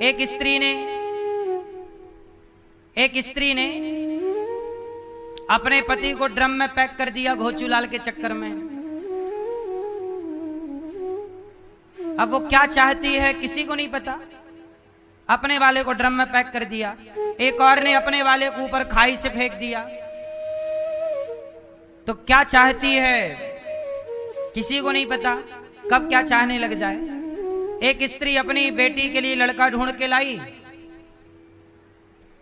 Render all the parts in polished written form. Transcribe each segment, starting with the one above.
एक स्त्री ने अपने पति को ड्रम में पैक कर दिया घोचूलाल के चक्कर में। अब वो क्या चाहती है किसी को नहीं पता। अपने वाले को ड्रम में पैक कर दिया, एक और ने अपने वाले को ऊपर खाई से फेंक दिया। तो क्या चाहती है किसी को नहीं पता, कब क्या चाहने लग जाए। एक स्त्री अपनी बेटी के लिए लड़का ढूंढ के लाई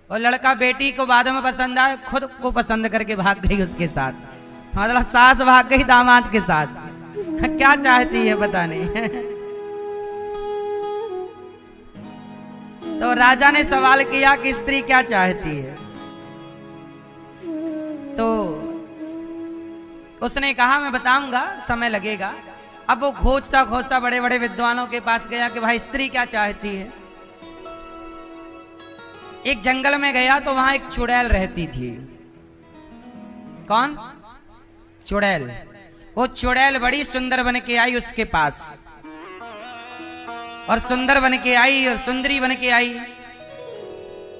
और लड़का बेटी को बाद में पसंद आए, खुद को पसंद करके भाग गई उसके साथ। मतलब सास भाग गई दामाद के साथ। क्या चाहती है पता नहीं। तो राजा ने सवाल किया कि स्त्री क्या चाहती है। तो उसने कहा मैं बताऊंगा, समय लगेगा। अब वो खोजता खोजता बड़े बड़े विद्वानों के पास गया कि भाई स्त्री क्या चाहती है। एक जंगल में गया तो वहां एक चुड़ैल रहती थी। कौन? चुड़ैल। वो चुड़ैल बड़ी सुंदर बन के आई उसके पास, और सुंदर बन के आई और सुंदरी बन के आई।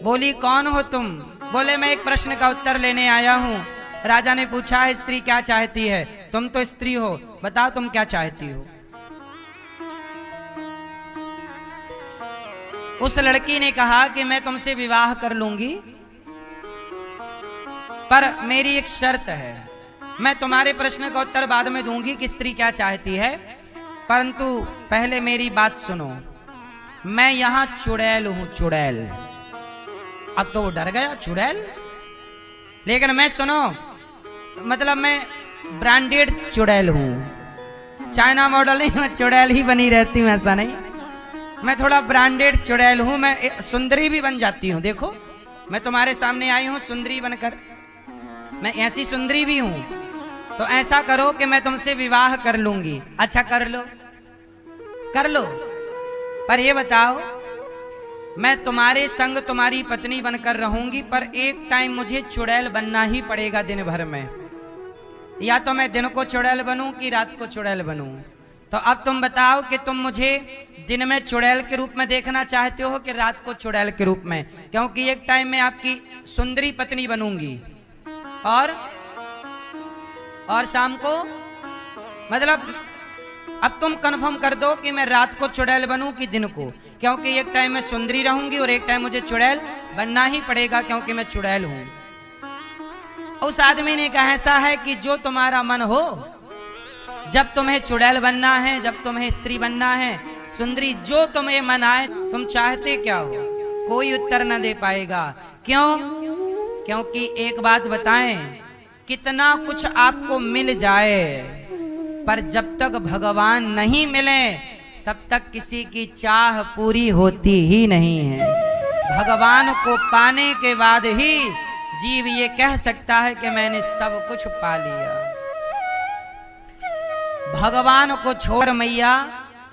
बोली कौन हो तुम? बोले मैं एक प्रश्न का उत्तर लेने आया हूं। राजा ने पूछा है स्त्री क्या चाहती है? तुम तो स्त्री हो, बताओ तुम क्या चाहती हो। उस लड़की ने कहा कि मैं तुमसे विवाह कर लूंगी, पर मेरी एक शर्त है। मैं तुम्हारे प्रश्न का उत्तर बाद में दूंगी कि स्त्री क्या चाहती है, परंतु पहले मेरी बात सुनो। मैं यहां चुड़ैल हूं, चुड़ैल। अब तो वो डर गया, चुड़ैल। लेकिन मैं सुनो, मतलब मैं ब्रांडेड चुड़ैल हूं, चाइना मॉडल नहीं, मैं चुड़ैल ही बनी रहती हूं, ऐसा नहीं। मैं थोड़ा ब्रांडेड चुड़ैल हूं, मैं सुंदरी भी बन जाती हूं। देखो मैं तुम्हारे सामने आई हूं सुंदरी बनकर, मैं ऐसी सुंदरी भी हूं। तो ऐसा करो कि मैं तुमसे विवाह कर लूंगी। अच्छा कर लो, कर लो, पर ये बताओ मैं तुम्हारे संग तुम्हारी पत्नी बनकर रहूंगी, पर एक टाइम मुझे चुड़ैल बनना ही पड़ेगा दिन भर में। या तो मैं दिन को चुड़ैल बनूं कि रात को चुड़ैल बनूं। तो अब तुम बताओ कि तुम मुझे दिन में चुड़ैल के रूप में देखना चाहते हो कि रात को चुड़ैल के रूप में? क्योंकि एक टाइम में आपकी सुंदरी पत्नी बनूंगी और शाम को, मतलब अब तुम कंफर्म कर दो कि मैं रात को चुड़ैल बनूं कि दिन को, क्योंकि एक टाइम मैं सुंदरी रहूंगी और एक टाइम मुझे चुड़ैल बनना ही पड़ेगा क्योंकि मैं चुड़ैल हूं। उस आदमी ने कहा ऐसा है कि जो तुम्हारा मन हो, जब तुम्हें चुड़ैल बनना है, जब तुम्हें स्त्री बनना है, सुंदरी, जो तुम्हें मन आए, तुम चाहते क्या हो? कोई उत्तर न दे पाएगा। क्यों? क्योंकि एक बात बताएं, कितना कुछ आपको मिल जाए, पर जब तक भगवान नहीं मिले तब तक किसी की चाह पूरी होती ही नहीं है। भगवान को पाने के बाद ही जीव ये कह सकता है कि मैंने सब कुछ पा लिया। भगवान को छोड़ मैया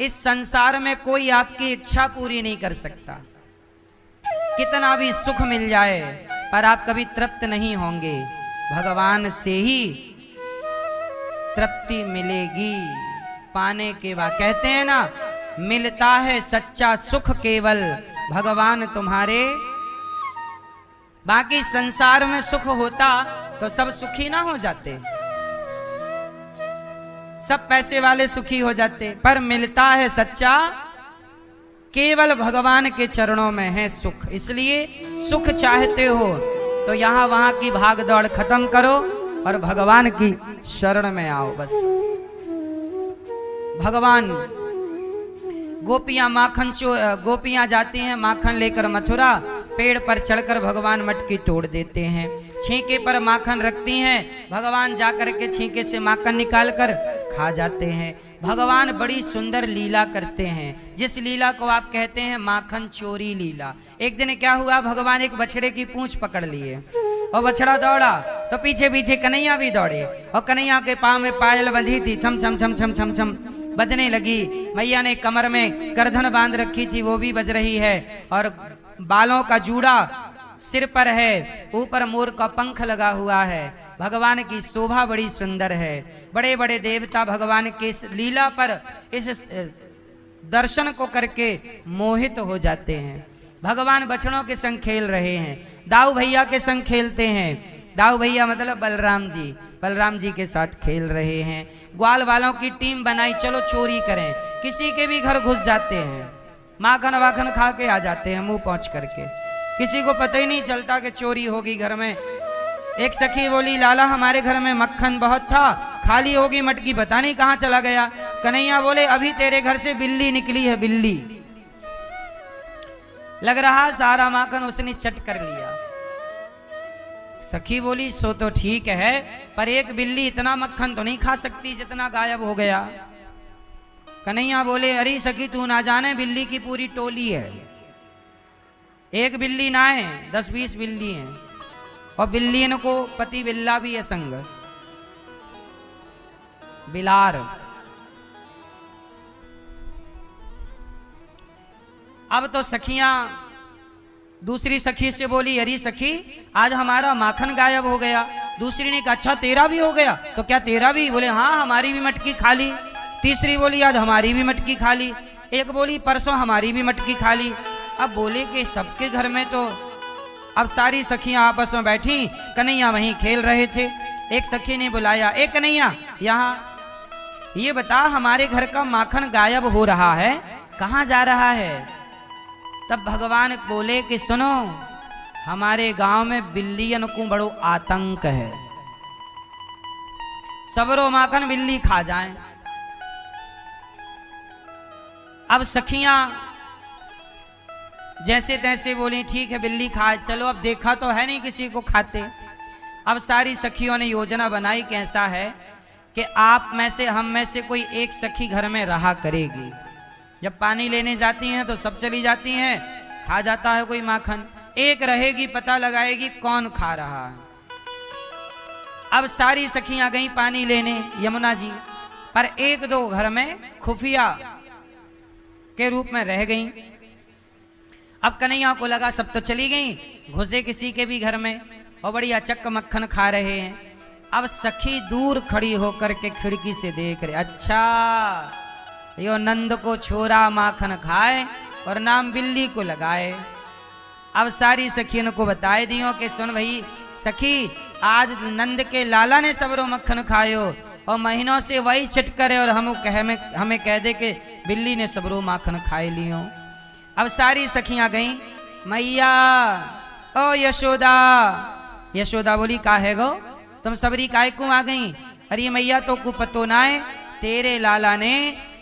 इस संसार में कोई आपकी इच्छा पूरी नहीं कर सकता। कितना भी सुख मिल जाए पर आप कभी तृप्त नहीं होंगे। भगवान से ही तृप्ति मिलेगी पाने के बाद। कहते हैं ना, मिलता है सच्चा सुख केवल भगवान तुम्हारे। बाकी संसार में सुख होता तो सब सुखी ना हो जाते, सब पैसे वाले सुखी हो जाते, पर मिलता है सच्चा केवल भगवान के चरणों में है सुख। इसलिए सुख चाहते हो तो यहां वहां की भाग दौड़ खत्म करो और भगवान की शरण में आओ बस। भगवान, गोपियां जाती हैं माखन लेकर मथुरा, पेड़ पर चढ़कर भगवान मटकी तोड़ देते हैं। छींके पर माखन रखती हैं, भगवान जाकर के छींके से माखन निकाल कर खा जाते हैं। भगवान बड़ी सुंदर लीला करते हैं, जिस लीला को आप कहते हैं माखन चोरी लीला। एक दिन क्या हुआ, भगवान एक बछड़े की पूंछ पकड़ लिए और बछड़ा दौड़ा तो पीछे पीछे कन्हैया भी दौड़े, और कन्हैया के पाँव में पायल बंधी थी, छम छम छम छम छम छम बजने लगी। मैया ने कमर में करधन बांध रखी थी, वो भी बज रही है, और बालों का जूड़ा सिर पर है, ऊपर मोर का पंख लगा हुआ है। भगवान की शोभा बड़ी सुंदर है। बड़े बड़े देवता भगवान के इस लीला पर, इस दर्शन को करके मोहित हो जाते हैं। भगवान बछड़ों के संग खेल रहे हैं, दाऊ भैया के संग खेलते हैं। दाऊ भैया मतलब बलराम जी के साथ खेल रहे हैं। ग्वाल वालों की टीम बनाई, चलो चोरी करें। किसी के भी घर घुस जाते हैं, माखन वाखन खा के आ जाते हैं मुंह पहुंच करके, किसी को पता ही नहीं चलता कि चोरी होगी घर में। एक सखी बोली, लाला हमारे घर में मक्खन बहुत था, खाली होगी मटकी, पता नहीं कहाँ चला गया। कन्हैया बोले, अभी तेरे घर से बिल्ली निकली है, बिल्ली। लग रहा सारा माखन उसने चट कर लिया। सखी बोली, सो तो ठीक है, पर एक बिल्ली इतना मक्खन तो नहीं खा सकती जितना गायब हो गया। कन्हैया बोले, अरे सखी तू ना जाने, बिल्ली की पूरी टोली है, एक बिल्ली ना है, 10-20 बिल्ली हैं, और बिल्लियों को पति बिल्ला भी है संग, बिलार। अब तो सखियां दूसरी सखी से बोली, अरे सखी आज हमारा माखन गायब हो गया। दूसरी ने कहा, अच्छा तेरा भी हो गया? तो क्या तेरा भी? बोले हाँ, हमारी भी मटकी खाली। तीसरी बोली, आज हमारी भी मटकी खाली। एक बोली, परसों हमारी भी मटकी खाली। अब बोले कि सबके घर में तो, अब सारी सखियां आपस में बैठी, कन्हैया वहीं खेल रहे थे। एक सखी ने बुलाया, एक कन्हैया यहाँ ये बता, हमारे घर का माखन गायब हो रहा है, कहाँ जा रहा है? तब भगवान बोले कि सुनो, हमारे गांव में बिल्लियन को बड़ो आतंक है, सबरो माखन बिल्ली खा जाए। अब सखियां जैसे तैसे बोली, ठीक है बिल्ली खाए, चलो। अब देखा तो है नहीं किसी को खाते। अब सारी सखियों ने योजना बनाई, कैसा है कि आप में से, हम में से कोई एक सखी घर में रहा करेगी। जब पानी लेने जाती हैं तो सब चली जाती हैं, खा जाता है कोई माखन, एक रहेगी, पता लगाएगी कौन खा रहा है। अब सारी सखियां गई पानी लेने यमुना जी, पर एक दो घर में खुफिया के रूप में रह गई। अब कन्हैया को लगा सब तो चली गई, घुसे किसी के भी घर में और बढ़िया चक्क मक्खन खा रहे हैं। अब सखी दूर खड़ी होकर के खिड़की से देख रहे, अच्छा यो नंद को छोरा माखन खाए और नाम बिल्ली को लगाए। अब सारी सखियों को बताए दियो कि सुन भाई सखी, आज नंद के लाला ने सबरो मक्खन खायो और महीनों से वही चटकरे और हमें कह दे कि बिल्ली ने सबरो माखन खाए लियो। अब सारी सखियां गईं, मैया ओ यशोदा। यशोदा बोली, का है गो, तुम सबरी काय को आ गई? अरे मैया तो को पतो ना है, तेरे लाला ने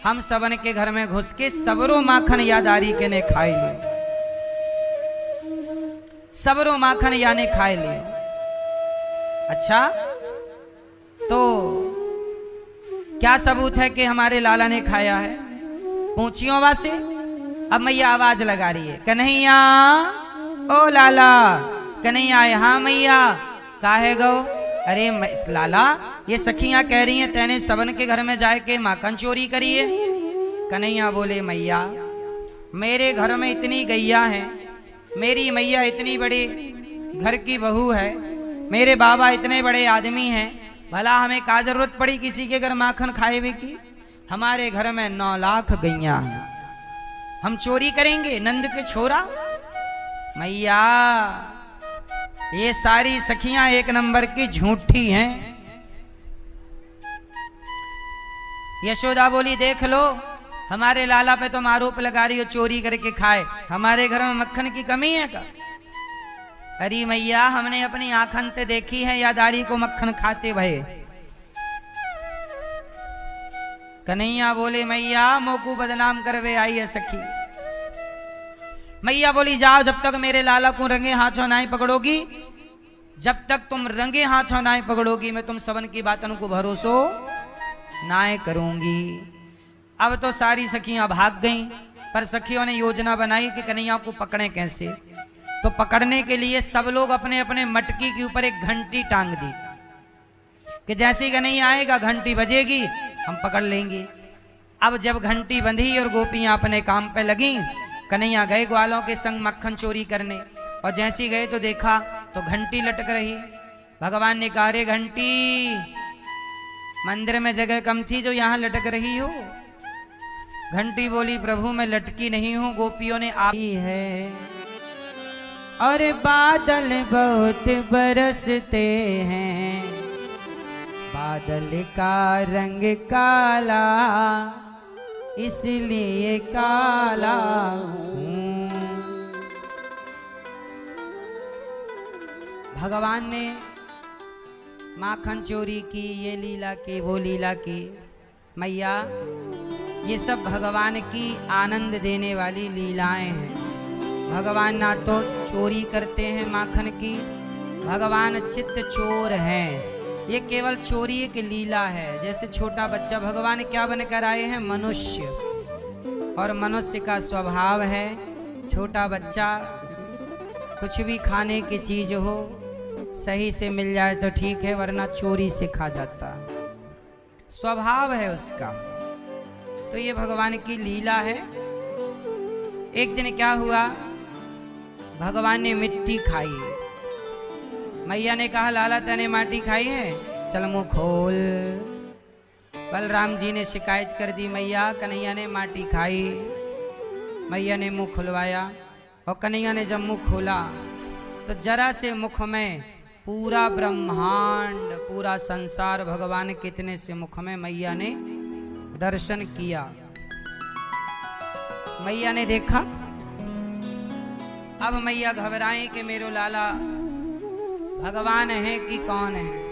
हम सबन के घर में घुस के सबरो माखन यादारी के ने खाए लिए, सबरो माखन या ने खाए लिए। अच्छा तो क्या सबूत है कि हमारे लाला ने खाया है? पूछियो वासे। अब मैया आवाज लगा रही है, कन्हैया ओ लाला। कन्हैया आए, हाँ मैया, काहे गो? अरे लाला, ये सखियां कह रही हैं तेने सबन के घर में जाके माखन चोरी करी है। कन्हैया बोले, मैया मेरे घर में इतनी गैया हैं, मेरी मैया इतनी बड़ी घर की बहू है, मेरे बाबा इतने बड़े आदमी हैं, भला हमें क्या जरूरत पड़ी किसी के घर माखन खाए हुए की? हमारे घर में 9 लाख गैया हैं, हम चोरी करेंगे नंद के छोरा? मैया ये सारी सखियां एक नंबर की झूठी हैं। यशोदा बोली, देख लो, हमारे लाला पे तुम आरोप लगा रही हो चोरी करके खाए, हमारे घर में मक्खन की कमी है क्या? अरे मैया, हमने अपनी आंखन से देखी है यादारी को मक्खन खाते भये। कन्हैया बोले, मैया मोकू बदनाम करवे आई है सखी। मैया बोली, जाओ, जब तक मेरे लाला को रंगे हाथों नाई पकड़ोगी, जब तक तुम रंगे हाथों नाई पकड़ोगी, मैं तुम सबन की बातों को भरोसो नाए करूंगी। अब तो सारी सखियां भाग गईं, पर सखियों ने योजना बनाई कि कन्हैया को पकड़ें कैसे। तो पकड़ने के लिए सब लोग अपने अपने मटकी के ऊपर एक घंटी टांग दी कि जैसे ही कन्हैया आएगा घंटी बजेगी, हम पकड़ लेंगे। अब जब घंटी बंधी और गोपियां अपने काम पे लगी, कन्हैया गए ग्वालों के संग मक्खन चोरी करने, और जैसे ही गए तो देखा तो घंटी लटक रही। भगवान ने कहा, रे घंटी, मंदिर में जगह कम थी जो यहाँ लटक रही हो? घंटी बोली, प्रभु मैं लटकी नहीं हूं, गोपियों ने आप ही है। और बादल बहुत बरसते हैं, बादल का रंग काला इसलिए काला हूँ। भगवान ने माखन चोरी की, ये लीला की, वो लीला की। मैया ये सब भगवान की आनंद देने वाली लीलाएं हैं। भगवान ना तो चोरी करते हैं माखन की, भगवान चित्त चोर हैं। ये केवल चोरी एक लीला है। जैसे छोटा बच्चा, भगवान क्या बनकर आए हैं? मनुष्य। और मनुष्य का स्वभाव है, छोटा बच्चा कुछ भी खाने की चीज हो सही से मिल जाए तो ठीक है, वरना चोरी से खा जाता है, स्वभाव है उसका। तो ये भगवान की लीला है। एक दिन क्या हुआ, भगवान ने मिट्टी खाई। मैया ने कहा लाला तने माटी खाई है, चल मुंह खोल। बलराम जी ने शिकायत कर दी, मैया कन्हैया ने माटी खाई। मैया ने मुंह खुलवाया और कन्हैया ने जब मुंह खोला तो जरा से मुख में पूरा ब्रह्मांड, पूरा संसार भगवान के इतने से मुख में मैया ने दर्शन किया। मैया ने देखा। अब मैया घबराए कि मेरो लाला भगवान है कि कौन है।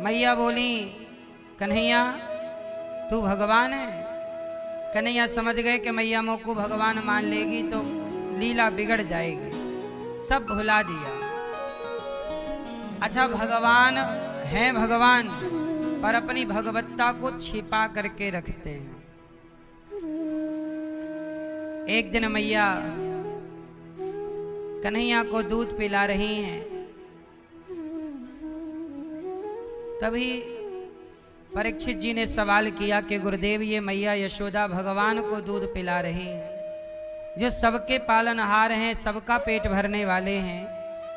मैया बोली, कन्हैया तू भगवान है। कन्हैया समझ गए कि मैया मोह को भगवान मान लेगी तो लीला बिगड़ जाएगी, सब भुला दिया। अच्छा भगवान हैं भगवान, पर अपनी भगवत्ता को छिपा करके रखते हैं। एक दिन मैया कन्हैया को दूध पिला रही हैं, तभी परीक्षित जी ने सवाल किया कि गुरुदेव ये मैया यशोदा भगवान को दूध पिला रही हैं, जो सबके पालनहार हैं, सबका पेट भरने वाले हैं,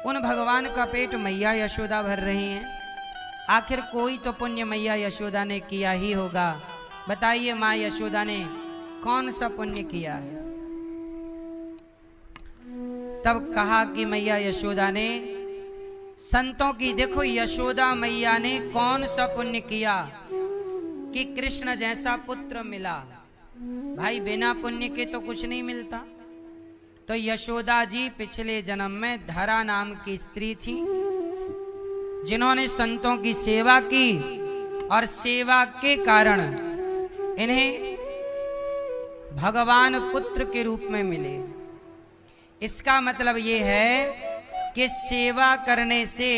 उन भगवान का पेट मैया यशोदा भर रही हैं। आखिर कोई तो पुण्य मैया यशोदा ने किया ही होगा। बताइए माँ यशोदा ने कौन सा पुण्य किया है? तब कहा कि मैया यशोदा ने संतों की, देखो यशोदा मैया ने कौन सा पुण्य किया कि कृष्ण जैसा पुत्र मिला। भाई बिना पुण्य के तो कुछ नहीं मिलता। तो यशोदा जी पिछले जन्म में धरा नाम की स्त्री थी, जिन्होंने संतों की सेवा की और सेवा के कारण इन्हें भगवान पुत्र के रूप में मिले। इसका मतलब ये है कि सेवा करने से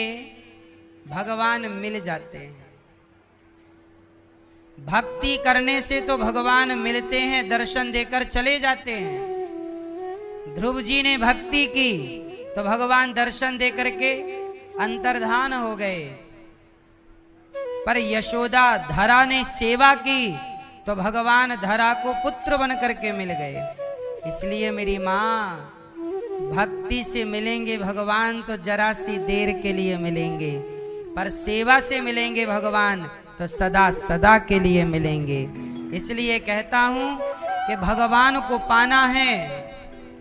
भगवान मिल जाते हैं। भक्ति करने से तो भगवान मिलते हैं, दर्शन देकर चले जाते हैं। ध्रुव जी ने भक्ति की तो भगवान दर्शन देकर के अंतर्धान हो गए, पर यशोदा धरा ने सेवा की तो भगवान धरा को पुत्र बन करके मिल गए। इसलिए मेरी माँ, भक्ति से मिलेंगे भगवान तो जरा सी देर के लिए मिलेंगे, पर सेवा से मिलेंगे भगवान तो सदा सदा के लिए मिलेंगे। इसलिए कहता हूं कि भगवान को पाना है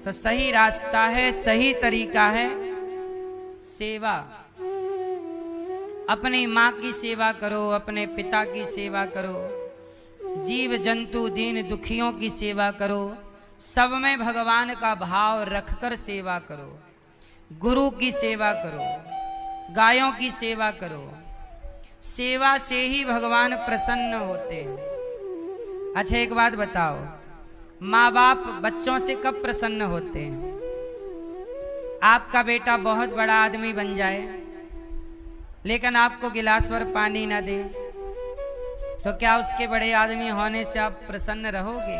तो सही रास्ता है, सही तरीका है सेवा। अपनी माँ की सेवा करो, अपने पिता की सेवा करो, जीव जंतु दीन दुखियों की सेवा करो, सब में भगवान का भाव रखकर सेवा करो। गुरु की सेवा करो, गायों की सेवा करो। सेवा से ही भगवान प्रसन्न होते हैं। अच्छा एक बात बताओ, माँ बाप बच्चों से कब प्रसन्न होते हैं? आपका बेटा बहुत बड़ा आदमी बन जाए लेकिन आपको गिलास भर पानी ना दे तो क्या उसके बड़े आदमी होने से आप प्रसन्न रहोगे?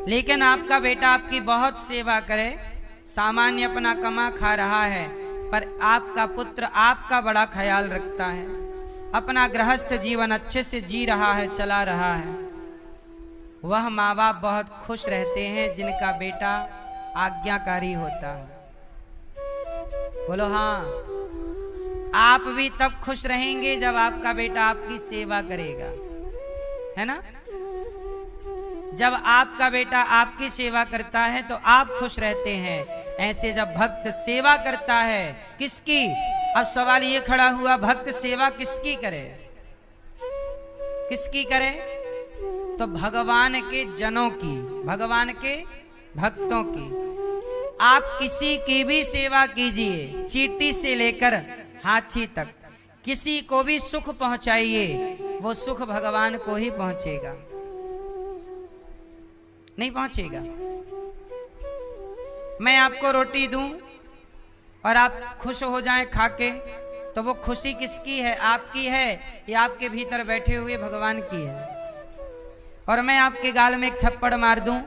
लेकिन आपका बेटा आपकी बहुत सेवा करे, सामान्य अपना कमा खा रहा है, पर आपका पुत्र आपका बड़ा ख्याल रखता है, अपना गृहस्थ जीवन अच्छे से जी रहा है, चला रहा है, वह माँ बाप बहुत खुश रहते हैं जिनका बेटा आज्ञाकारी होता है। बोलो हाँ। आप भी तब खुश रहेंगे जब आपका बेटा आपकी सेवा करेगा, है ना? जब आपका बेटा आपकी सेवा करता है तो आप खुश रहते हैं। ऐसे जब भक्त सेवा करता है किसकी, अब सवाल ये खड़ा हुआ भक्त सेवा किसकी करे, किसकी करे? तो भगवान के जनों की, भगवान के भक्तों की। आप किसी की भी सेवा कीजिए, चींटी से लेकर हाथी तक, किसी को भी सुख पहुंचाइए, वो सुख भगवान को ही पहुंचेगा, नहीं पहुंचेगा। मैं आपको रोटी दूं और आप खुश हो जाएं खाके, तो वो खुशी किसकी है, आपकी है या आपके भीतर बैठे हुए भगवान की है? और मैं आपके गाल में एक थप्पड़ मार दूं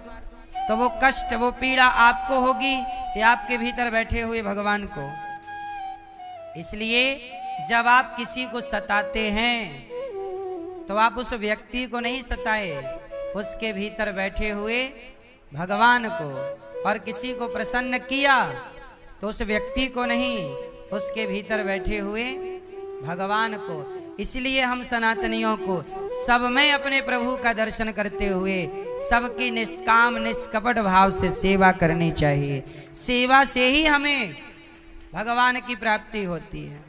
तो वो कष्ट, वो पीड़ा आपको होगी या आपके भीतर बैठे हुए भगवान को? इसलिए जब आप किसी को सताते हैं तो आप उस व्यक्ति को नहीं सताए, उसके भीतर बैठे हुए भगवान को। और किसी को प्रसन्न किया तो उस व्यक्ति को नहीं, उसके भीतर बैठे हुए भगवान को। इसलिए हम सनातनियों को सब में अपने प्रभु का दर्शन करते हुए सबकी निष्काम निष्कपट भाव से सेवा करनी चाहिए। सेवा से ही हमें भगवान की प्राप्ति होती है।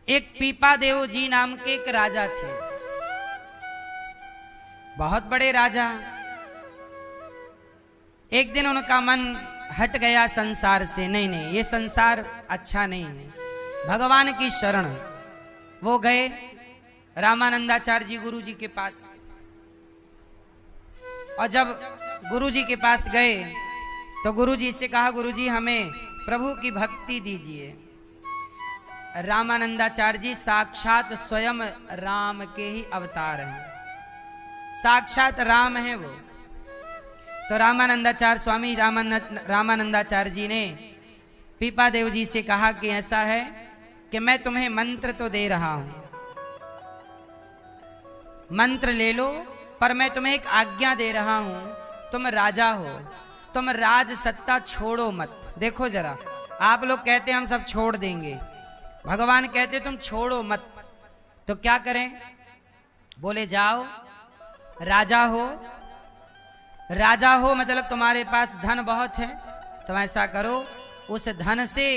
एक पीपादेव जी नाम के एक राजा थे, बहुत बड़े राजा। एक दिन उनका मन हट गया संसार से, नहीं नहीं ये संसार अच्छा नहीं है, भगवान की शरण। वो गए रामानंदाचार्य जी गुरु जी के पास, और जब गुरु जी के पास गए तो गुरु जी से कहा, गुरु जी हमें प्रभु की भक्ति दीजिए। रामानंदाचार्य जी साक्षात स्वयं राम के ही अवतार हैं, साक्षात राम हैं वो। तो रामानंदाचार्य स्वामी रामानंदाचार्य जी ने पीपादेव जी से कहा कि ऐसा है कि मैं तुम्हें मंत्र तो दे रहा हूं, मंत्र ले लो, पर मैं तुम्हें एक आज्ञा दे रहा हूं, तुम राजा हो, तुम राज सत्ता छोड़ो मत। देखो जरा, आप लोग कहते हम सब छोड़ देंगे, भगवान कहते तुम छोड़ो मत। तो क्या करें? बोले जाओ राजा हो, राजा हो मतलब तुम्हारे पास धन बहुत है, तो ऐसा करो उस धन से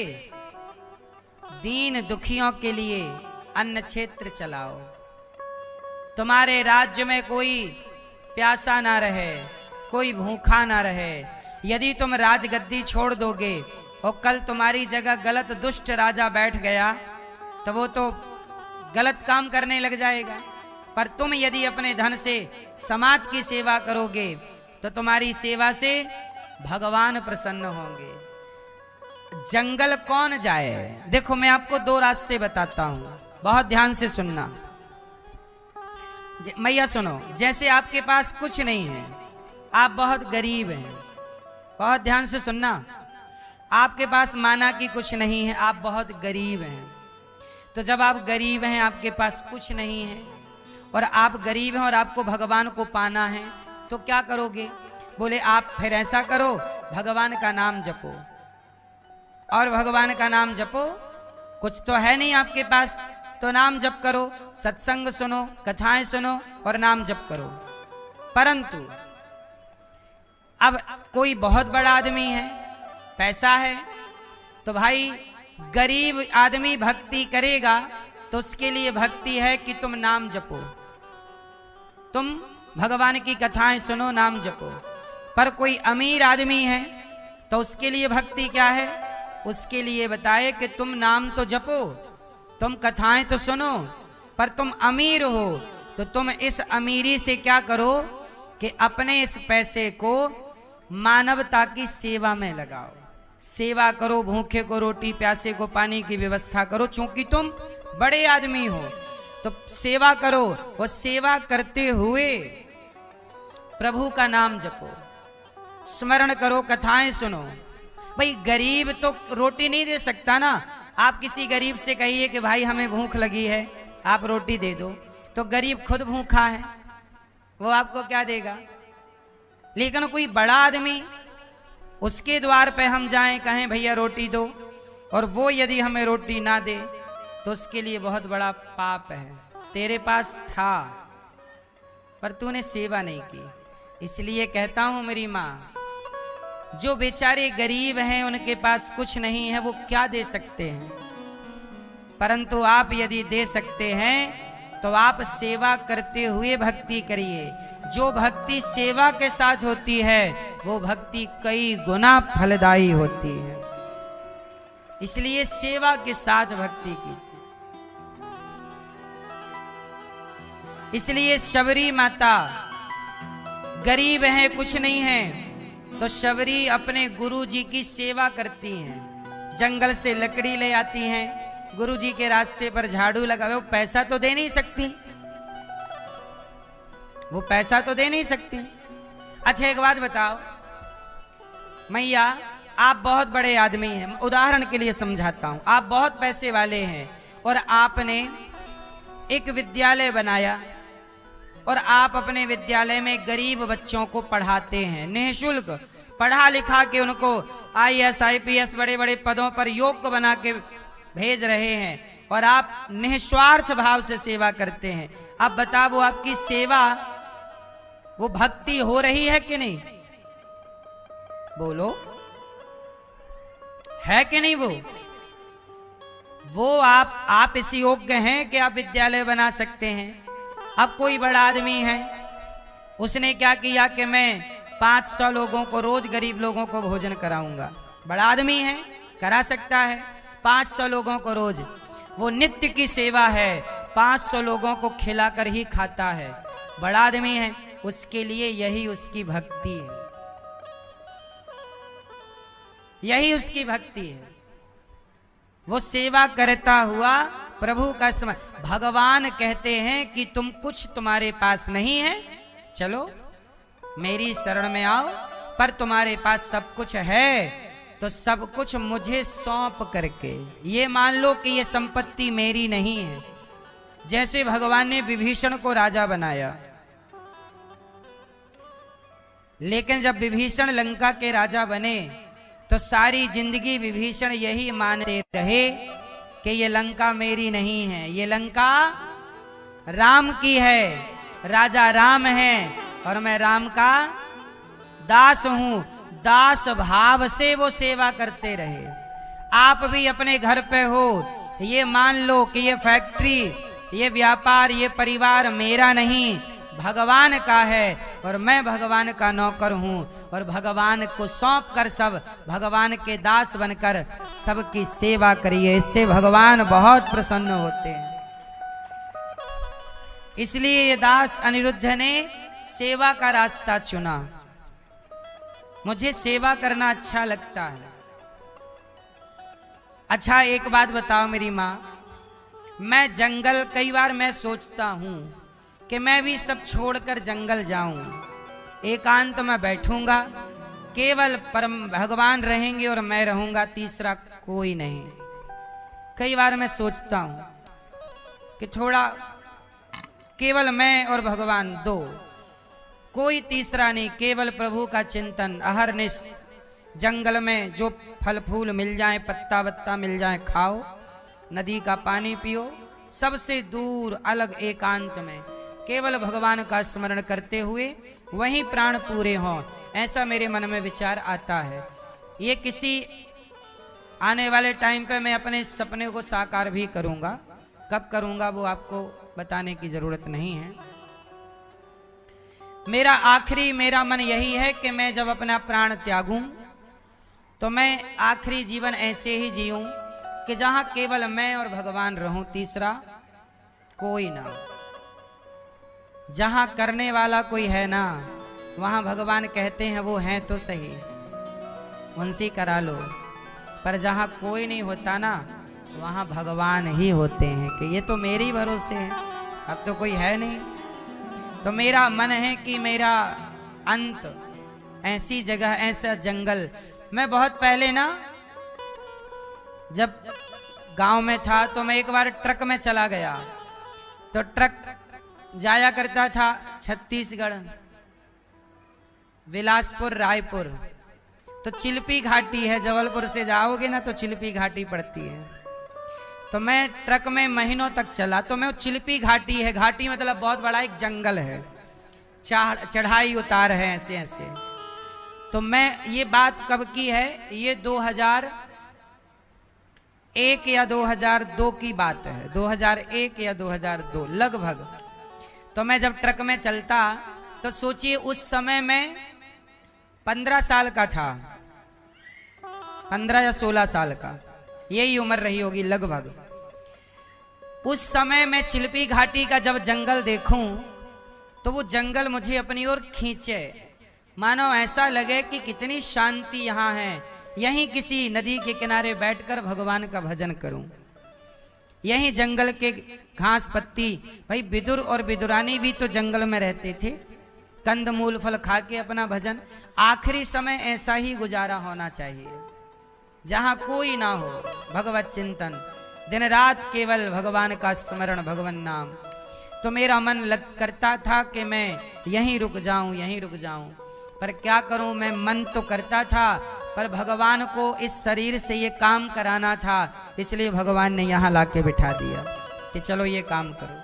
दीन दुखियों के लिए अन्न क्षेत्र चलाओ, तुम्हारे राज्य में कोई प्यासा ना रहे, कोई भूखा ना रहे। यदि तुम राजगद्दी छोड़ दोगे और कल तुम्हारी जगह गलत दुष्ट राजा बैठ गया तो वो तो गलत काम करने लग जाएगा। पर तुम यदि अपने धन से समाज की सेवा करोगे तो तुम्हारी सेवा से भगवान प्रसन्न होंगे। जंगल कौन जाए? देखो मैं आपको दो रास्ते बताता हूं, बहुत ध्यान से सुनना। मैया सुनो, जैसे आपके पास कुछ नहीं है, आप बहुत गरीब हैं, बहुत ध्यान से सुनना। आपके पास माना कि कुछ नहीं है, आप बहुत गरीब हैं। तो जब आप गरीब हैं, आपके पास कुछ नहीं है और आप गरीब हैं और आपको भगवान को पाना है, तो क्या करोगे? बोले आप फिर ऐसा करो, भगवान का नाम जपो, और भगवान का नाम जपो। कुछ तो है नहीं आपके पास, तो नाम जप करो, सत्संग सुनो, कथाएं सुनो और नाम जप करो। परंतु अब कोई बहुत बड़ा आदमी है, पैसा है, तो भाई गरीब आदमी भक्ति करेगा तो उसके लिए भक्ति है कि तुम नाम जपो, तुम भगवान की कथाएं सुनो, नाम जपो। पर कोई अमीर आदमी है तो उसके लिए भक्ति क्या है? उसके लिए बताए कि तुम नाम तो जपो, तुम कथाएं तो सुनो, पर तुम अमीर हो तो तुम इस अमीरी से क्या करो कि अपने इस पैसे को मानवता की सेवा में लगाओ। सेवा करो, भूखे को रोटी, प्यासे को पानी की व्यवस्था करो। चूंकि तुम बड़े आदमी हो तो सेवा करो, और सेवा करते हुए प्रभु का नाम जपो, स्मरण करो, कथाएं सुनो। भाई गरीब तो रोटी नहीं दे सकता ना। आप किसी गरीब से कहिए कि भाई हमें भूख लगी है, आप रोटी दे दो, तो गरीब खुद भूखा है, वो आपको क्या देगा? लेकिन कोई बड़ा आदमी, उसके द्वार पे हम जाएं, कहें भैया रोटी दो, और वो यदि हमें रोटी ना दे तो उसके लिए बहुत बड़ा पाप है। तेरे पास था, पर तूने सेवा नहीं की। इसलिए कहता हूं मेरी माँ, जो बेचारे गरीब हैं, उनके पास कुछ नहीं है, वो क्या दे सकते हैं, परंतु आप यदि दे सकते हैं तो आप सेवा करते हुए भक्ति करिए। जो भक्ति सेवा के साथ होती है वो भक्ति कई गुना फलदायी होती है। इसलिए सेवा के साथ भक्ति कीजिए। इसलिए शबरी माता गरीब हैं, कुछ नहीं है, तो शबरी अपने गुरु जी की सेवा करती हैं। जंगल से लकड़ी ले आती हैं, गुरु जी के रास्ते पर झाड़ू लगा, वो पैसा तो दे नहीं सकती, वो पैसा तो दे नहीं सकती। अच्छा एक बात बताओ मैया, आप बहुत बड़े आदमी हैं, उदाहरण के लिए समझाता हूं, आप बहुत पैसे वाले हैं और आपने एक विद्यालय बनाया और आप अपने विद्यालय में गरीब बच्चों को पढ़ाते हैं, निःशुल्क पढ़ा लिखा के उनको IAS IPS बड़े बड़े पदों पर योग्य बना के भेज रहे हैं और आप निस्वार्थ भाव से सेवा करते हैं। अब बताओ वो आपकी सेवा, वो भक्ति हो रही है कि नहीं? बोलो, है कि नहीं? वो आप इस योग्य हैं कि आप विद्यालय बना सकते हैं। अब कोई बड़ा आदमी है, उसने क्या किया कि मैं 500 लोगों को रोज, गरीब लोगों को भोजन कराऊंगा। बड़ा आदमी है, करा सकता है 500 लोगों को रोज, वो नित्य की सेवा है, 500 लोगों को खिलाकर ही खाता है, बड़ा आदमी है, उसके लिए यही उसकी भक्ति है, यही उसकी भक्ति है। वो सेवा करता हुआ प्रभु का समय, भगवान कहते हैं कि तुम कुछ तुम्हारे पास नहीं है, चलो मेरी शरण में आओ, पर तुम्हारे पास सब कुछ है तो सब कुछ मुझे सौंप करके ये मान लो कि ये संपत्ति मेरी नहीं है। जैसे भगवान ने विभीषण को राजा बनाया, लेकिन जब विभीषण लंका के राजा बने तो सारी जिंदगी विभीषण यही मानते रहे कि ये लंका मेरी नहीं है, ये लंका राम की है, राजा राम है और मैं राम का दास हूं। दास भाव से वो सेवा करते रहे। आप भी अपने घर पे हो, ये मान लो कि ये फैक्ट्री, ये व्यापार, ये परिवार मेरा नहीं, भगवान का है और मैं भगवान का नौकर हूं और भगवान को सौंप कर सब भगवान के दास बनकर सबकी सेवा करिए, इससे भगवान बहुत प्रसन्न होते हैं। इसलिए ये दास अनिरुद्ध ने सेवा का रास्ता चुना। मुझे सेवा करना अच्छा लगता है। अच्छा एक बात बताओ मेरी माँ, मैं जंगल, कई बार मैं सोचता हूं कि मैं भी सब छोड़कर जंगल जाऊं, एकांत में बैठूंगा, केवल परम भगवान रहेंगे और मैं रहूंगा, तीसरा कोई नहीं। कई बार मैं सोचता हूं कि थोड़ा केवल मैं और भगवान, दो, कोई तीसरा नहीं, केवल प्रभु का चिंतन अहरनिश। जंगल में जो फल फूल मिल जाए, पत्ता वत्ता मिल जाए, खाओ, नदी का पानी पियो, सबसे दूर अलग एकांत में केवल भगवान का स्मरण करते हुए वहीं प्राण पूरे हों, ऐसा मेरे मन में विचार आता है। ये किसी आने वाले टाइम पे मैं अपने सपने को साकार भी करूंगा, कब करूंगा वो आपको बताने की जरूरत नहीं है। मेरा मन यही है कि मैं जब अपना प्राण त्यागूं तो मैं आखिरी जीवन ऐसे ही जीऊं कि जहां केवल मैं और भगवान रहूं, तीसरा कोई ना। जहां करने वाला कोई है ना, वहां भगवान कहते हैं वो हैं तो सही, उनसे करा लो, पर जहां कोई नहीं होता ना, वहां भगवान ही होते हैं कि ये तो मेरे ही भरोसे है, अब तो कोई है नहीं। तो मेरा मन है कि मेरा अंत ऐसी जगह, ऐसा जंगल। मैं बहुत पहले ना जब गांव में था तो मैं एक बार ट्रक में चला गया, तो ट्रक जाया करता था छत्तीसगढ़, बिलासपुर, रायपुर, तो चिल्पी घाटी है, जबलपुर से जाओगे ना तो चिल्पी घाटी पड़ती है। तो मैं ट्रक में महीनों तक चला, तो मैं चिल्पी घाटी है, घाटी मतलब बहुत बड़ा एक जंगल है, चढ़ाई उतार है ऐसे ऐसे। तो मैं ये बात कब की है, ये 2001 या 2002 की बात है, 2001 या 2002 लगभग। तो मैं जब ट्रक में चलता तो सोचिए उस समय मैं 15 साल का था, 15 या 16 साल का, यही उम्र रही होगी लगभग। उस समय मैं चिल्पी घाटी का जब जंगल देखूं तो वो जंगल मुझे अपनी ओर खींचे, मानो ऐसा लगे कि कितनी शांति यहाँ है, यहीं किसी नदी के किनारे बैठकर भगवान का भजन करूं। यहीं जंगल के घास पत्ती, भाई विदुर और विदुरानी भी तो जंगल में रहते थे, कंद मूल फल खा के अपना भजन। आखिरी समय ऐसा ही गुजारा होना चाहिए, जहां कोई ना हो, भगवत चिंतन, दिन रात केवल भगवान का स्मरण, भगवान नाम। तो मेरा मन करता था कि मैं यहीं रुक जाऊं, यहीं रुक जाऊं, पर क्या करूं, मैं मन तो करता था, पर भगवान को इस शरीर से ये काम कराना था, इसलिए भगवान ने यहाँ लाके बिठा दिया कि चलो ये काम करो।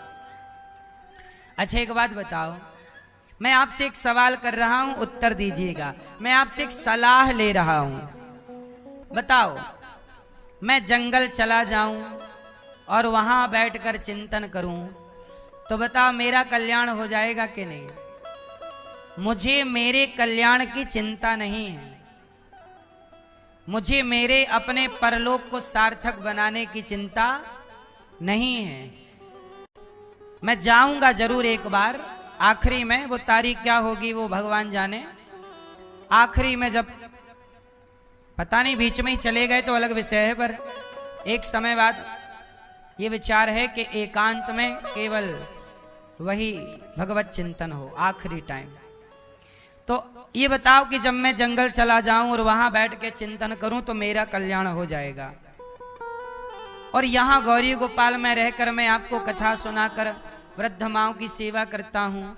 अच्छा एक बात बताओ, मैं आपसे एक सवाल कर रहा हूं, उत्तर दीजिएगा। मैं आपसे एक सलाह ले रहा हूं, बताओ, मैं जंगल चला जाऊं और वहां बैठकर चिंतन करूं तो बताओ मेरा कल्याण हो जाएगा कि नहीं? मुझे मेरे कल्याण की चिंता नहीं है, मुझे मेरे अपने परलोक को सार्थक बनाने की चिंता नहीं है। मैं जाऊंगा जरूर एक बार, आखिरी में, वो तारीख क्या होगी वो भगवान जाने। आखिरी में जब पता नहीं बीच में ही चले गए तो अलग विषय है, पर एक समय बाद ये विचार है कि एकांत में केवल वही भगवत चिंतन हो आखिरी टाइम। तो ये बताओ कि जब मैं जंगल चला जाऊं और वहां बैठ के चिंतन करूं तो मेरा कल्याण हो जाएगा, और यहां गौरी गोपाल में रहकर मैं आपको कथा सुनाकर वृद्ध माओं की सेवा करता हूं,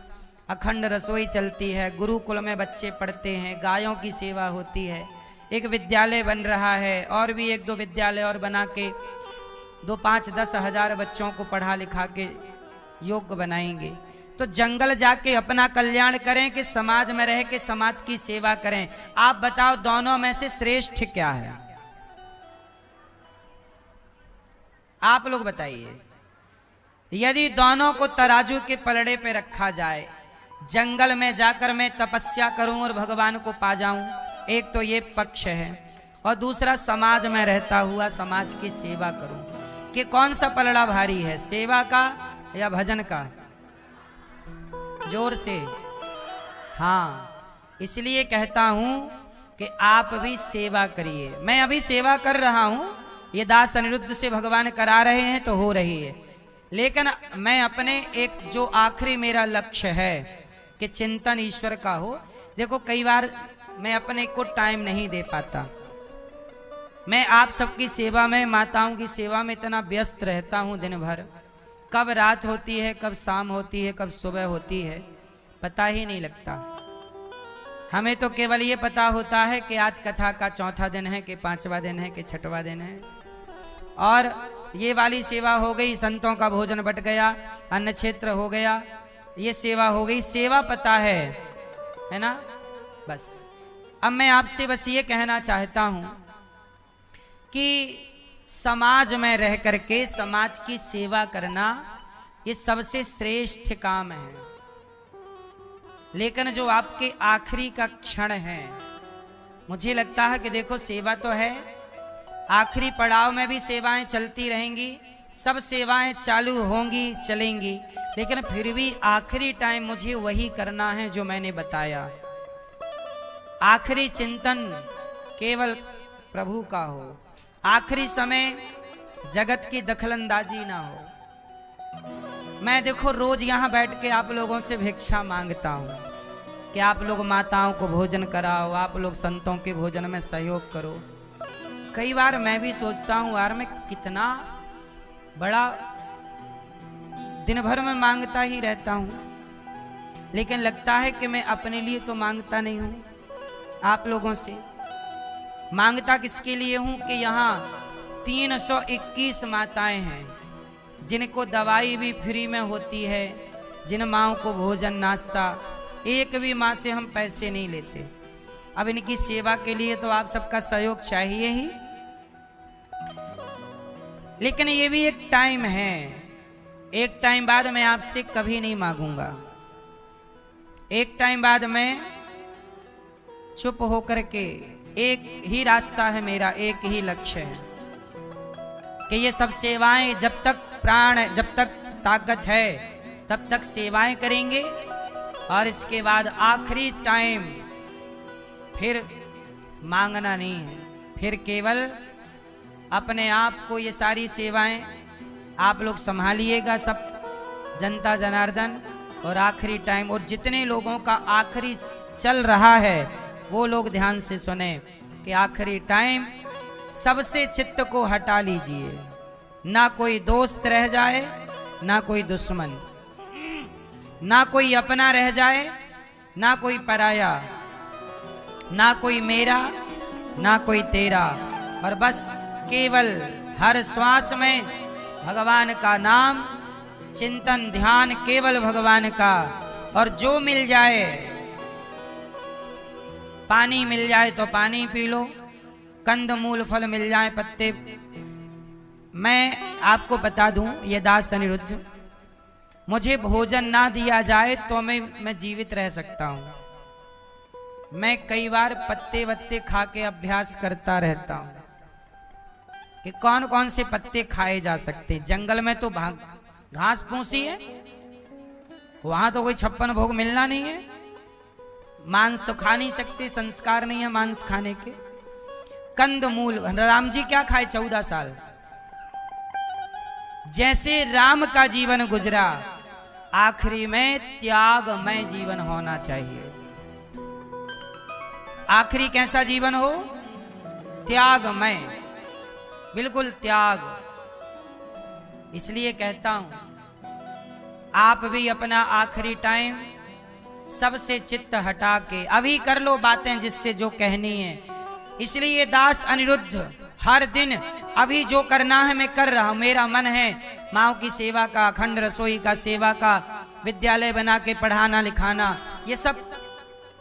अखंड रसोई चलती है, गुरुकुल में बच्चे पढ़ते हैं, गायों की सेवा होती है, एक विद्यालय बन रहा है, और भी 1-2 विद्यालय और बना के 2, 5, 10 हजार बच्चों को पढ़ा लिखा के योग्य बनाएंगे। तो जंगल जाके अपना कल्याण करें कि समाज में रह के समाज की सेवा करें? आप बताओ दोनों में से श्रेष्ठ क्या है? आप लोग बताइए। यदि दोनों को तराजू के पलड़े पे रखा जाए, जंगल में जाकर मैं तपस्या करूं और भगवान को पा जाऊं, एक तो ये पक्ष है, और दूसरा समाज में रहता हुआ समाज की सेवा करूं, कि कौन सा पलड़ा भारी है, सेवा का या भजन का? जोर से हाँ। इसलिए कहता हूं कि आप भी सेवा करिए। मैं अभी सेवा कर रहा हूं, ये दास अनिरुद्ध से भगवान करा रहे हैं तो हो रही है, लेकिन मैं अपने एक जो आखिरी मेरा लक्ष्य है कि चिंतन ईश्वर का हो। देखो कई बार मैं अपने को टाइम नहीं दे पाता, मैं आप सबकी सेवा में, माताओं की सेवा में इतना व्यस्त रहता हूं दिन भर, कब रात होती है, कब शाम होती है, कब सुबह होती है, पता ही नहीं लगता। हमें तो केवल ये पता होता है कि आज कथा का 4था दिन है, कि 5वां दिन है, कि 6वां दिन है, और ये वाली सेवा हो गई, संतों का भोजन बट गया, अन्न क्षेत्र हो गया, ये सेवा हो गई, सेवा पता है ना? बस अब मैं आपसे बस ये कहना चाहता हूं कि समाज में रह करके समाज की सेवा करना ये सबसे श्रेष्ठ काम है। लेकिन जो आपके आखिरी का क्षण है, मुझे लगता है कि देखो सेवा तो है, आखिरी पड़ाव में भी सेवाएं चलती रहेंगी, सब सेवाएं चालू होंगी, चलेंगी, लेकिन फिर भी आखिरी टाइम मुझे वही करना है जो मैंने बताया। आखिरी चिंतन केवल प्रभु का हो, आखिरी समय जगत की दखलंदाजी ना हो। मैं देखो रोज यहाँ बैठ के आप लोगों से भिक्षा मांगता हूँ कि आप लोग माताओं को भोजन कराओ, आप लोग संतों के भोजन में सहयोग करो। कई बार मैं भी सोचता हूँ यार मैं कितना बड़ा दिन भर में मांगता ही रहता हूँ, लेकिन लगता है कि मैं अपने लिए तो मांगता नहीं हूँ, आप लोगों से मांगता किसके लिए हूँ कि यहाँ 321 माताएं हैं जिनको दवाई भी फ्री में होती है, जिन माओं को भोजन नाश्ता एक भी माँ से हम पैसे नहीं लेते। अब इनकी सेवा के लिए तो आप सबका सहयोग चाहिए ही, लेकिन ये भी एक टाइम है। एक टाइम बाद मैं आपसे कभी नहीं मांगूंगा। एक टाइम बाद मैं चुप होकर के, एक ही रास्ता है मेरा, एक ही लक्ष्य है कि ये सब सेवाएं, जब तक प्राण, जब तक ताकत है तब तक सेवाएं करेंगे, और इसके बाद आखिरी टाइम फिर मांगना नहीं है, फिर केवल अपने आप को ये सारी सेवाएं आप लोग संभालिएगा, सब जनता जनार्दन। और आखिरी टाइम, और जितने लोगों का आखिरी चल रहा है वो लोग ध्यान से सुने कि आखिरी टाइम सबसे चित्त को हटा लीजिए, ना कोई दोस्त रह जाए, ना कोई दुश्मन, ना कोई अपना रह जाए, ना कोई पराया, ना कोई मेरा, ना कोई तेरा, और बस केवल हर श्वास में भगवान का नाम, चिंतन ध्यान केवल भगवान का। और जो मिल जाए, पानी मिल जाए तो पानी पी लो, कंद मूल फल मिल जाए, पत्ते। मैं आपको बता दूं, ये दास अनिरुद्ध, मुझे भोजन ना दिया जाए तो मैं जीवित रह सकता हूं। मैं कई बार पत्ते वत्ते खा के अभ्यास करता रहता हूं कि कौन कौन से पत्ते खाए जा सकते। जंगल में तो घास फूसी है, वहां तो कोई 56 भोग मिलना नहीं है, मांस तो खा नहीं सकते, संस्कार नहीं है मांस खाने के। कंद मूल, राम जी क्या खाए 14 साल। जैसे राम का जीवन गुजरा, आखिरी में त्यागमय जीवन होना चाहिए। आखिरी कैसा जीवन हो? त्यागमय, बिल्कुल त्याग। इसलिए कहता हूं, आप भी अपना आखिरी टाइम सबसे चित्त हटा के अभी कर लो बातें जिससे जो कहनी है। इसलिए दास अनिरुद्ध हर दिन अभी जो करना है मैं कर रहा हूं। मेरा मन है माँ की सेवा का, अखंड रसोई का सेवा का, विद्यालय बना के पढ़ाना लिखाना, ये सब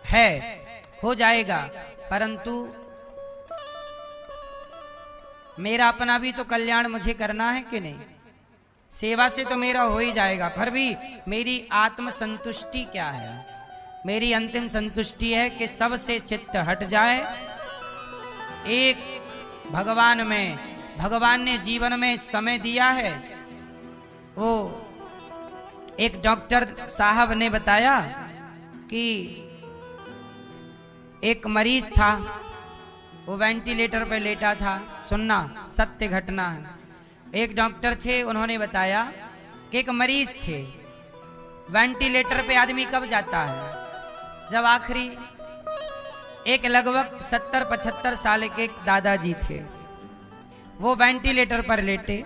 है, हो जाएगा। परंतु मेरा अपना भी तो कल्याण मुझे करना है कि नहीं? सेवा से तो मेरा हो ही जाएगा, पर भी मेरी आत्म संतुष्टि क्या है? मेरी अंतिम संतुष्टि है कि सबसे चित्त हट जाए, एक भगवान में, भगवान ने जीवन में समय दिया है। वो एक डॉक्टर साहब ने बताया कि एक मरीज था, वो वेंटिलेटर पर लेटा था। सुनना, सत्य घटना है। एक डॉक्टर थे, उन्होंने बताया कि एक मरीज थे। वेंटिलेटर पे आदमी कब जाता है? जब आखिरी, एक लगभग 70-75 साल के एक दादाजी थे, वो वेंटिलेटर पर लेटे।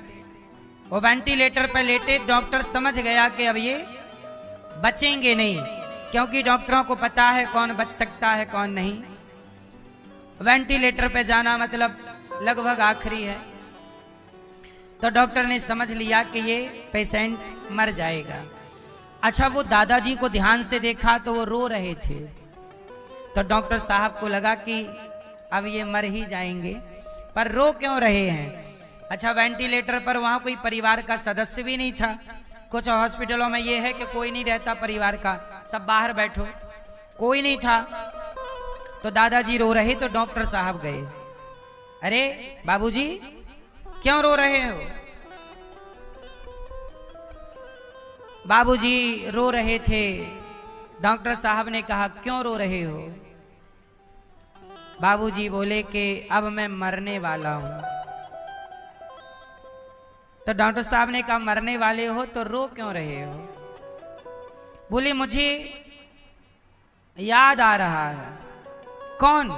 वो वेंटिलेटर पर लेटे, डॉक्टर समझ गया कि अब ये बचेंगे नहीं, क्योंकि डॉक्टरों को पता है कौन बच सकता है कौन नहीं। वेंटिलेटर पे जाना मतलब लगभग आखिरी है, तो डॉक्टर ने समझ लिया कि ये पेशेंट मर जाएगा। अच्छा, वो दादाजी को ध्यान से देखा तो वो रो रहे थे, तो डॉक्टर साहब को लगा कि अब ये मर ही जाएंगे, पर रो क्यों रहे हैं? अच्छा, वेंटिलेटर पर वहां कोई परिवार का सदस्य भी नहीं था। कुछ हॉस्पिटलों में ये है कि कोई नहीं रहता परिवार का, सब बाहर बैठो, कोई नहीं था। तो दादाजी रो रहे, तो डॉक्टर साहब गए, अरे बाबूजी क्यों रो रहे हो? बाबूजी रो रहे थे। डॉक्टर साहब ने कहा क्यों रो रहे हो? बाबूजी बोले कि अब मैं मरने वाला हूं। तो डॉक्टर साहब ने कहा मरने वाले हो तो रो क्यों रहे हो? बोले मुझे याद आ रहा है। कौन?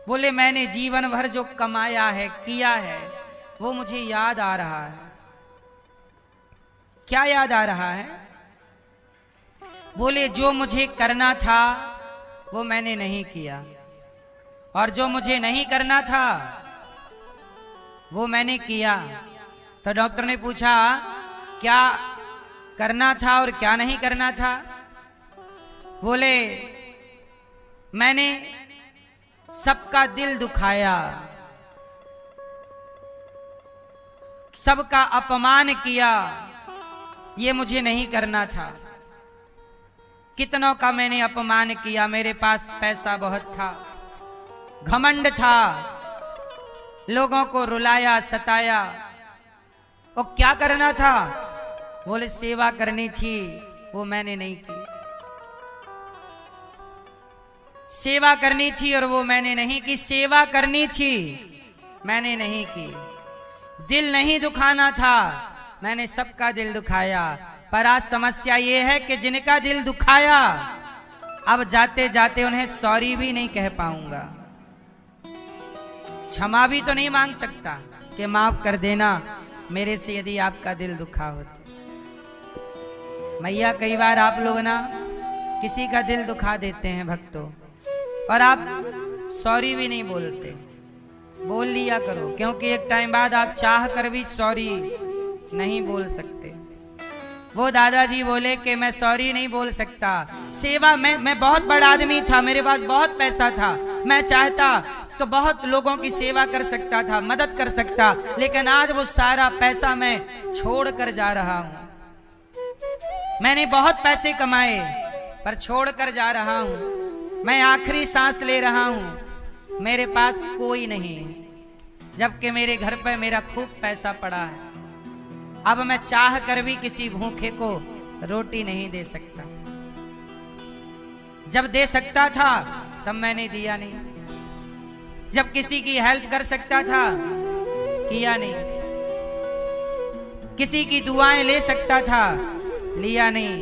बोले मैंने जीवन भर जो कमाया है, किया है, वो मुझे याद आ रहा है। क्या याद आ रहा है? बोले जो मुझे करना था वो मैंने नहीं किया, और जो मुझे नहीं करना था वो मैंने किया। तो डॉक्टर ने पूछा क्या करना था और क्या नहीं करना था? बोले मैंने सबका दिल दुखाया, सबका अपमान किया, ये मुझे नहीं करना था। कितनों का मैंने अपमान किया, मेरे पास पैसा बहुत था, घमंड था, लोगों को रुलाया सताया। वो क्या करना था? बोले सेवा करनी थी, वो मैंने नहीं की। सेवा करनी थी और वो मैंने नहीं की। सेवा करनी थी, मैंने नहीं की। दिल नहीं दुखाना था, मैंने सबका दिल दुखाया। पर आज समस्या ये है कि जिनका दिल दुखाया, अब जाते जाते उन्हें सॉरी भी नहीं कह पाऊंगा, क्षमा भी तो नहीं मांग सकता कि माफ कर देना मेरे से यदि आपका दिल दुखा हो। मैया कई बार आप लोग ना किसी का दिल दुखा देते हैं भक्तों, और आप सॉरी भी नहीं बोलते। बोल लिया करो, क्योंकि एक टाइम बाद आप चाह कर भी सॉरी नहीं बोल सकते। वो दादाजी बोले कि मैं सॉरी नहीं बोल सकता। सेवा मैं बहुत बड़ा आदमी था, मेरे पास बहुत पैसा था, मैं चाहता तो बहुत लोगों की सेवा कर सकता था, मदद कर सकता, लेकिन आज वो सारा पैसा मैं छोड़ कर जा रहा हूं। मैंने बहुत पैसे कमाए पर छोड़ कर जा रहा हूं। मैं आखिरी सांस ले रहा हूं, मेरे पास कोई नहीं, जबकि मेरे घर पर मेरा खूब पैसा पड़ा है। अब मैं चाह कर भी किसी भूखे को रोटी नहीं दे सकता। जब दे सकता था तब मैंने दिया नहीं, जब किसी की हेल्प कर सकता था किया नहीं, किसी की दुआएं ले सकता था लिया नहीं।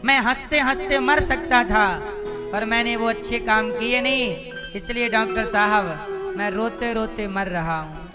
मैं हंसते हंसते मर सकता था पर मैंने वो अच्छे काम किए नहीं। इसलिए डॉक्टर साहब मैं रोते रोते मर रहा हूं।